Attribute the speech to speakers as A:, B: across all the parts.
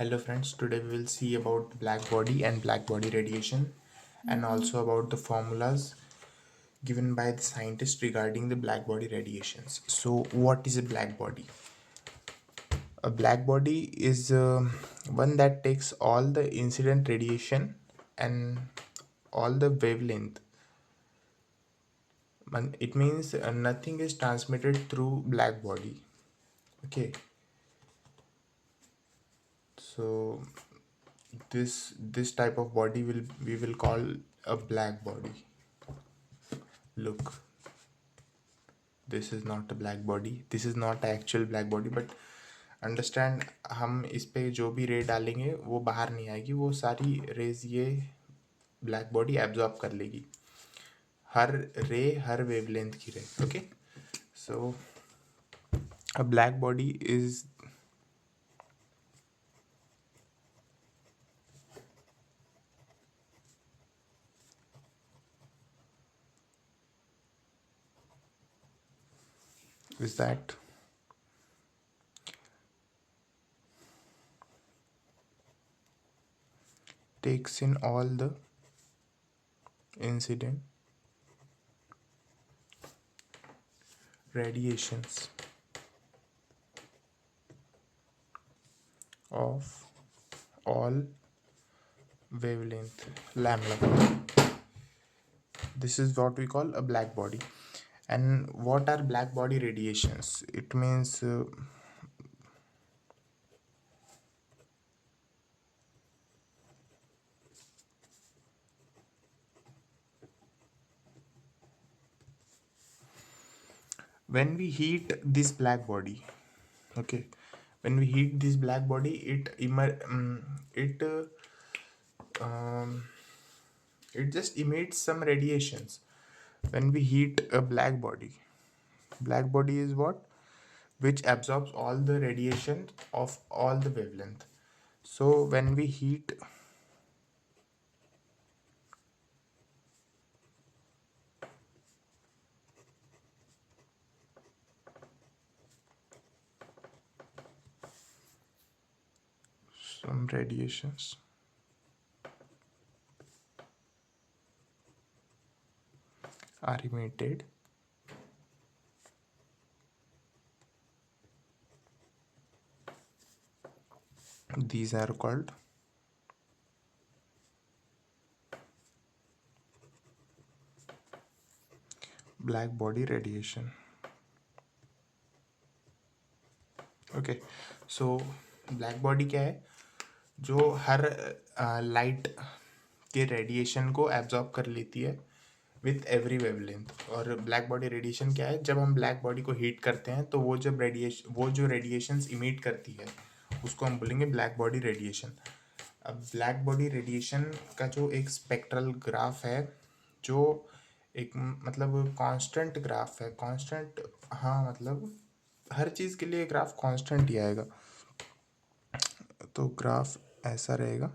A: Hello friends, today we will see about black body and black body radiation and also about the formulas given by the scientists regarding the black body radiations. So what is a black body? A black body is one that takes all the incident radiation and all the wavelength. It means nothing is transmitted through black body. Okay, so this type of body we will call a black body. Look, this is not a black body, this is not actual black body, but understand हम इस पे जो भी रे डालेंगे वो बाहर नहीं आएगी, वो सारी रेज ये ब्लैक बॉडी एब्जॉर्ब कर लेगी, हर रे हर वेवलेंथ की रे. Okay, so a black body is that takes in all the incident radiations of all wavelength lambda. This is what we call a black body. And what are black body radiations? It means when we heat this black body, okay, when we heat this black body, um, it just emits some radiations. When we heat a black body is what, which absorbs all the radiation of all the wavelength. So when we heat some radiations, are emitted, these are called black body radiation. Okay, so black body क्या है, जो हर light के radiation को absorb कर लेती है with every wavelength. और black body radiation क्या है, जब हम ब्लैक बॉडी को हीट करते हैं तो वो जो रेडिएशंस इमिट करती है उसको हम बोलेंगे ब्लैक बॉडी रेडिएशन. अब ब्लैक बॉडी रेडिएशन का जो एक स्पेक्ट्रल ग्राफ है, जो एक मतलब कांस्टेंट ग्राफ है, कांस्टेंट, हाँ मतलब हर चीज़ के लिए ग्राफ कांस्टेंट ही आएगा. तो ग्राफ ऐसा रहेगा,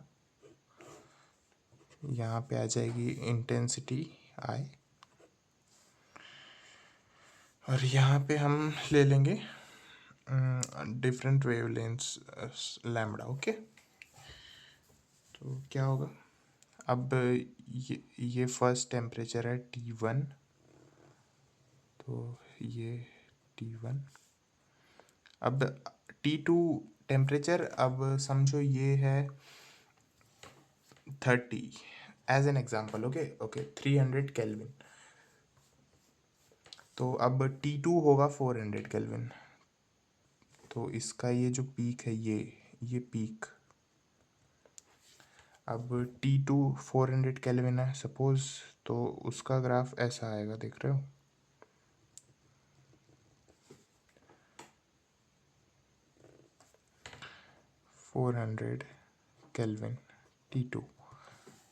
A: यहाँ पे आ जाएगी इंटेंसिटी आई, और यहाँ पे हम ले लेंगे डिफरेंट वेवलेंथ्स लैम्बडा. ओके, तो क्या होगा, अब ये फर्स्ट टेम्परेचर है T1, तो ये T1. अब T2 टेम्परेचर, अब समझो ये है 30 as an example. Okay 300 kelvin. तो अब T2 होगा 400 केल्विन. तो इसका ये जो पीक है, ये पीक, अब T2 400 केल्विन है सपोज, तो उसका ग्राफ ऐसा आएगा, देख रहे हो. Kelvin T2.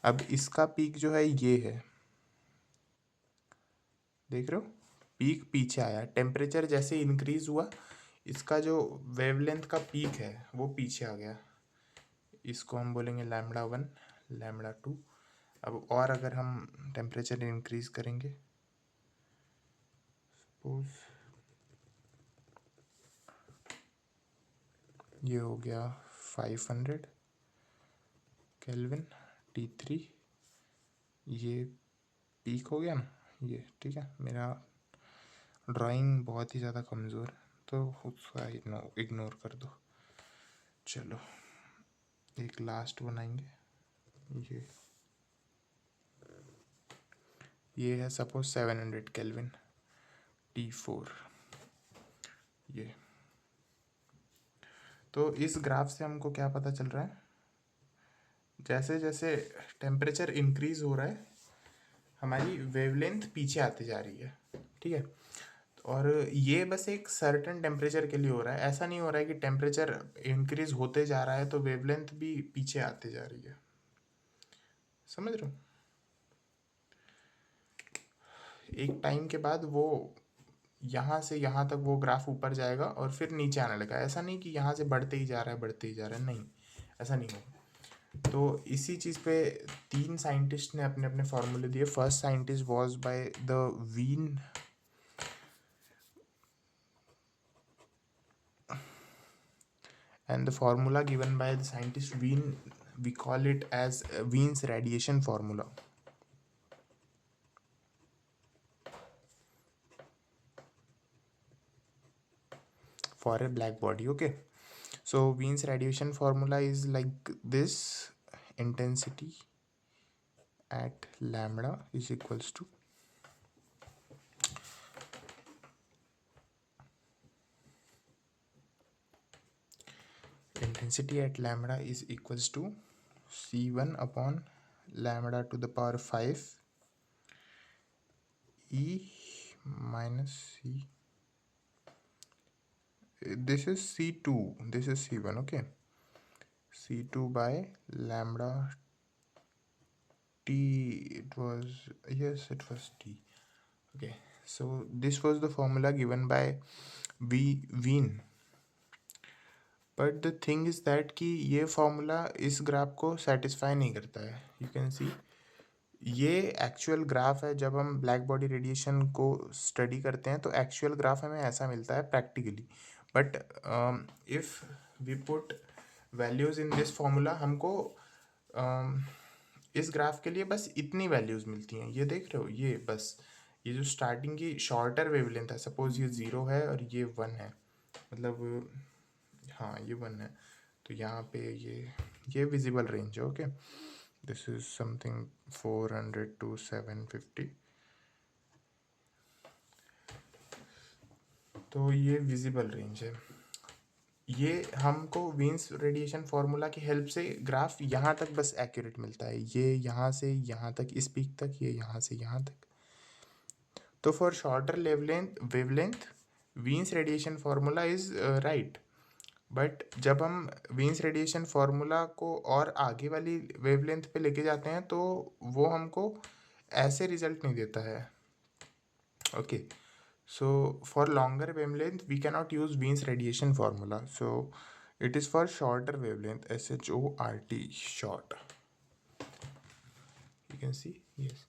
A: अब इसका पीक जो है ये है, देख रहे हो, पीक पीछे आया. टेम्परेचर जैसे इंक्रीज हुआ, इसका जो वेवलेंथ का पीक है वो पीछे आ गया. इसको हम बोलेंगे λ1, λ2. अब और अगर हम टेम्परेचर इंक्रीज करेंगे, सपोज ये हो गया 500 केल्विन, T3 ये पीक हो गया ना ये, ठीक है। मेरा ड्राइंग बहुत ही ज़्यादा कमज़ोर है तो उसका इग्नोर कर दो। चलो एक लास्ट बनाएंगे, ये है सपोज 700 केल्विन, T4 ये। तो इस ग्राफ से हमको क्या पता चल रहा है, जैसे जैसे टेम्परेचर इंक्रीज हो रहा है हमारी वेवलेंथ पीछे आती जा रही है, ठीक है। और ये बस एक सर्टेन टेम्परेचर के लिए हो रहा है, ऐसा नहीं हो रहा है कि टेम्परेचर इंक्रीज होते जा रहा है तो वेवलेंथ भी पीछे आती जा रही है, समझ रहे हो। एक टाइम के बाद वो यहाँ से यहाँ तक वो ग्राफ ऊपर जाएगा और फिर नीचे आने लगा, ऐसा नहीं कि यहाँ से बढ़ते ही जा रहा है बढ़ते ही जा रहा है, नहीं ऐसा नहीं होगा। तो इसी चीज़ पे 3 साइंटिस्ट ने अपने अपने फॉर्मूले दिए। First scientist was by the Wien, and the formula given by the scientist Wien, we call it as Wien's radiation formula. For a black body, okay. So Wien's radiation formula is like this: intensity at lambda is equals to C1 upon lambda to the power 5 E minus C. This is C2, this is C1, okay. C2 by lambda T, it was, yes, it was T, okay. So this was the formula given by Wien. But the thing is that कि ये formula इस graph को satisfy नहीं करता है। You can see ये actual graph है, जब हम ब्लैक बॉडी रेडिएशन को स्टडी करते हैं तो एक्चुअल ग्राफ हमें ऐसा मिलता है practically. But if we put values in this formula, हमको इस ग्राफ के लिए बस इतनी वैल्यूज़ मिलती हैं। ये देख रहे हो, ये बस ये जो स्टार्टिंग की शॉर्टर वेवलेंथ है, सपोज ये 0 है और ये 1 है, मतलब हाँ ये 1 है, तो यहाँ पे ये विजिबल रेंज है, okay. This is something 400 to 750, तो ये विजिबल रेंज है। ये हमको वीन्स रेडिएशन फार्मूला की हेल्प से ग्राफ यहाँ तक बस एक्यूरेट मिलता है, ये यहाँ से यहाँ तक, इस पीक तक, ये यहाँ से यहाँ तक। तो for shorter wavelength Wien's radiation formula is right, but जब हम वीन्स रेडिएशन फार्मूला को और आगे वाली वेवलेंथ पे लेके जाते हैं तो वो हमको ऐसे रिजल्ट नहीं देता है, okay. So for longer wavelength we can not use Wien's radiation formula, so it is for shorter wavelength, SHORT, short, you can see, yes,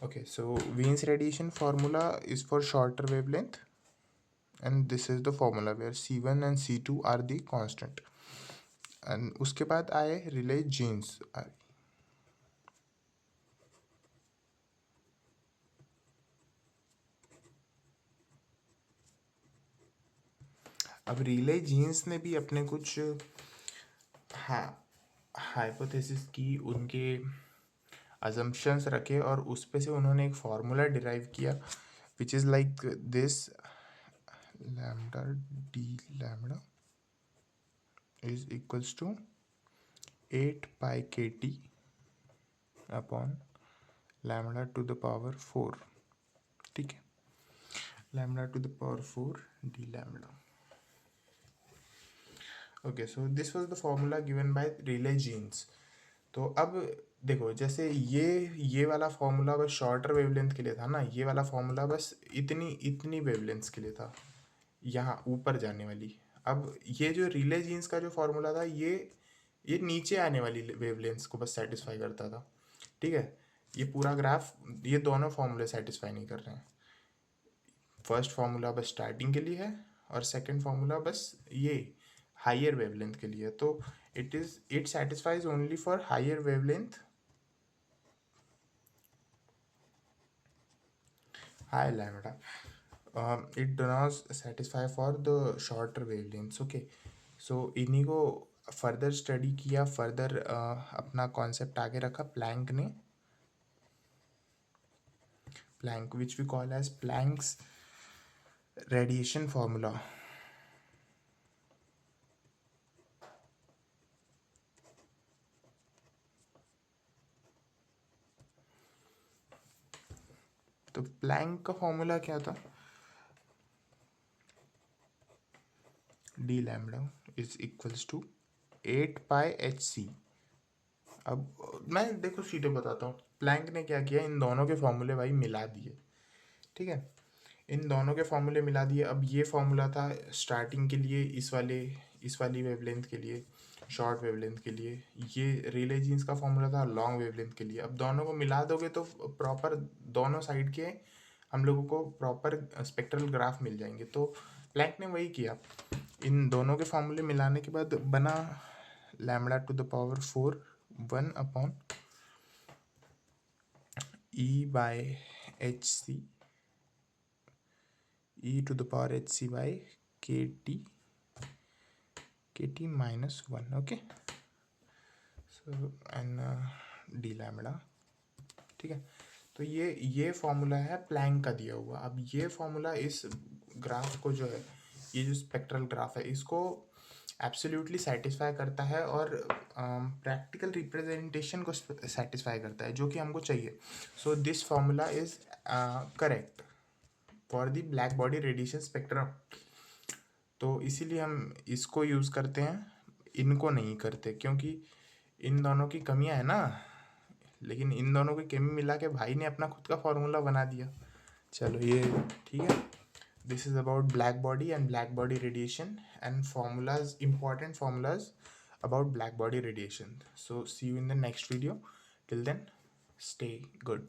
A: okay. So Wien's radiation formula is for shorter wavelength, and this is the formula where C1 and C2 are the constant. And उसके बाद आए relay jeans. अब relay jeans ने भी अपने कुछ hypothesis की, उनके अजम्पशंस रखे और उस पे से उन्होंने एक फार्मूला डिराइव किया which is like this: lambda D lambda is equals to 8 pi kT upon lambda to the power 4, ठीक है, lambda to the power 4 D lambda, okay. So this was the formula given by Rayleigh Jeans. तो अब देखो, जैसे ये वाला formula बस shorter wavelength के लिए था ना, ये वाला फॉर्मूला बस इतनी वेवलेंथ्स के लिए था, यहाँ ऊपर जाने वाली। अब ये जो रिले जीन्स का जो फॉर्मूला था, ये नीचे आने वाली वेवलेंथ्स को बस सेटिस्फाई करता था, ठीक है। ये पूरा ग्राफ, ये दोनों फॉर्मूले सेटिस्फाई नहीं कर रहे हैं। फर्स्ट फार्मूला बस स्टार्टिंग के लिए है और सेकंड फार्मूला बस ये हायर वेवलेंथ के लिए। तो it satisfies only for higher wavelength, high lambda. It do not satisfy for the shorter wavelengths. Okay, so इन्हीं को फर्दर स्टडी किया, फर्दर अपना कॉन्सेप्ट आगे रखा प्लैंक ने, Planck which we call as Planck's radiation formula. तो Planck का formula क्या था? D lambda is equals to 8πhc। अब मैं देखो सीधे बताता हूँ, प्लैंक ने क्या किया, इन दोनों के फॉर्मूले भाई मिला दिए। ठीक है, इन दोनों के फॉर्मूले मिला दिए। अब ये फॉर्मूला था स्टार्टिंग के लिए इस वाली वेवलेंथ के लिए, शॉर्ट वेवलेंथ के लिए। ये रिले जीन्स का फॉर्मूला था लॉन्ग वेवलेंथ के लिए। अब दोनों को मिला दोगे तो प्रॉपर दोनों साइड के हम लोगों को प्रॉपर स्पेक्ट्रल ग्राफ मिल जाएंगे। तो प्लैंक ने वही किया, इन दोनों के फॉर्मूले मिलाने के बाद बना lambda to the power 4 1 upon E/hc, e to the power hc by kt minus 1। Okay, so and D lambda. ठीक है, तो ये फॉर्मूला है प्लैंक का दिया हुआ। अब ये फॉर्मूला इस ग्राफ को जो है, ये जो स्पेक्ट्रल ग्राफ है, इसको एब्सोल्युटली सेटिस्फाई करता है और प्रैक्टिकल रिप्रेजेंटेशन को सेटिस्फाई करता है, जो कि हमको चाहिए। So this formula is correct for the black body radiation spectrum. तो इसीलिए हम इसको यूज़ करते हैं, इनको नहीं करते, क्योंकि इन दोनों की कमियां है ना। लेकिन इन दोनों की कमी मिला के भाई ने अपना खुद का फॉर्मूला बना दिया। चलो ये ठीक है। This is about black body and black body radiation and formulas, important formulas about black body radiation. So see you in the next video. Till then, stay good.